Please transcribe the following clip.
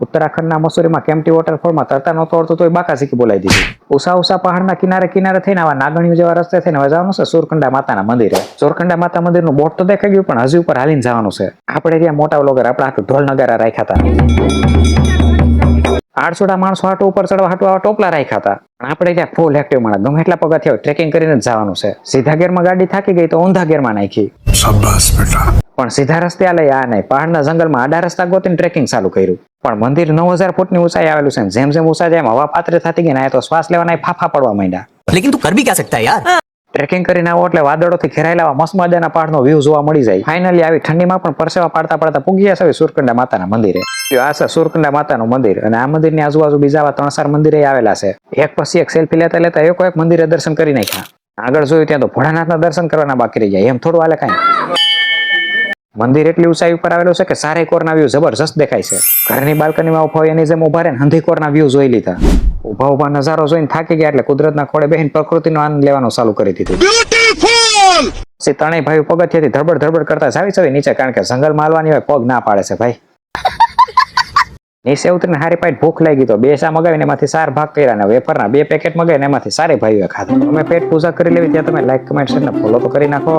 ઉત્તરાખંડના મસૂરીમાં કેમ્પ્ટી વોટરફોલમાં તરતા નહોતો આવડતું તોય બાકા શીખી બોલાવી દીધી. ઉષા ઉષા પહાડના કિનારે કિનારે થઈને આવા નાગણીઓ જેવા રસ્તે થઈને જવાનું છે સુરકંડા માતાના મંદિરે. સુરકંડા માતા મંદિરનું બોર્ડ તો દેખાઈ ગયું પણ હજી ઉપર હાલીને જવાનું છે. આપણે ત્યાં મોટા વ્લોગર આપણે આખું ઢોલ નગારા રાખ્યા હતા. 800 માણસો હાટો ઉપર ચડવા હાટો આવા ટોપલા રાખ્યા હતા. પણ આપણે ત્યાં ફૂલ એક્ટિવ માણસ ગમે એટલા પગથિયા હોય ટ્રેકિંગ કરીને જ જવાનું છે. સીધા ગેરમાં ગાડી થાકી ગઈ તો ઊંધા ગેરમાં નાખી. શાબાશ બેટા. પણ સીધા રસ્તે આ લઈ આ નહીં, પહાડના જંગલમાં આડા રસ્તા ગોતીને ટ્રેકિંગ ચાલુ કર્યું. પણ મંદિર 9000 ફૂટની ઊંચાઈ આવેલું છે. જેમ જેમ ઊંચા જાય હવા પાતળી થતી ગઈ ને તો શ્વાસ લેવાના ફાફા પડવા માંડ્યા. लेकिन तू कर भी क्या सकता है यार. ટ્રેકિંગ કરીને આવો એટલે વાદળોથી ઘેરાયેલા મસ્ત મજાના પહાડનો વ્યૂ જોવા મળી જાય. ફાઇનલી આવી ઠંડીમાં પણ પરસેવા પાડતા પાડતા પૂગી ગયા છે સુરકંડા માતાના મંદિરે. આ છે સુરકંડા માતાનું મંદિર અને આ મંદિરની આજુબાજુ બીજા આવા 3-4 મંદિરે આવેલા છે. એક પછી એક સેલ્ફી લેતા લેતા એક મંદિરે દર્શન કરી નાખ્યા. આગળ જોયું ત્યાં તો ભોળાનાથના દર્શન કરવાના બાકી રહી જાય. એમ થોડું હાલે કાંઈ. મંદિર એટલી ઊંચાઈ ઉપર આવેલું છે કે સારે કોરના વ્યૂ જબરજસ્ત દેખાય છે. ઘરની બાલ્કનીમાં ઉભા હોય એની જેમ ઉભા રહે હંધી કોરના વ્યૂ જોઈ લીધા. ઉભા ઉભા નજારો જોઈને થાકી ગયા એટલે કુદરતના ખોળે બેહીને પ્રકૃતિનો આનંદ લેવાનું ચાલુ કરી દીધું. પછી ત્રણેય ભાઈઓ પગથિયાથી ધડબડ ધડબડ કરતા જાવી નીચે કારણ કે જંગલમાં હાલવાની હોય પગ ના પાડે છે ભાઈ. નીચે ઉતરીને હારી પાઈટ ભૂખ લાગી તો 2 શા મગાવીને એમાંથી 4 ભાગ કર્યા અને વેફરના 2 પેકેટ મગાવીને એમાંથી સારે ભાઈઓએ ખાધા. તમે પેટ પૂજા કરી લેવી ત્યાં તમે લાઈક કમેન્ટ શેર ને ફોલો તો કરી નાખો.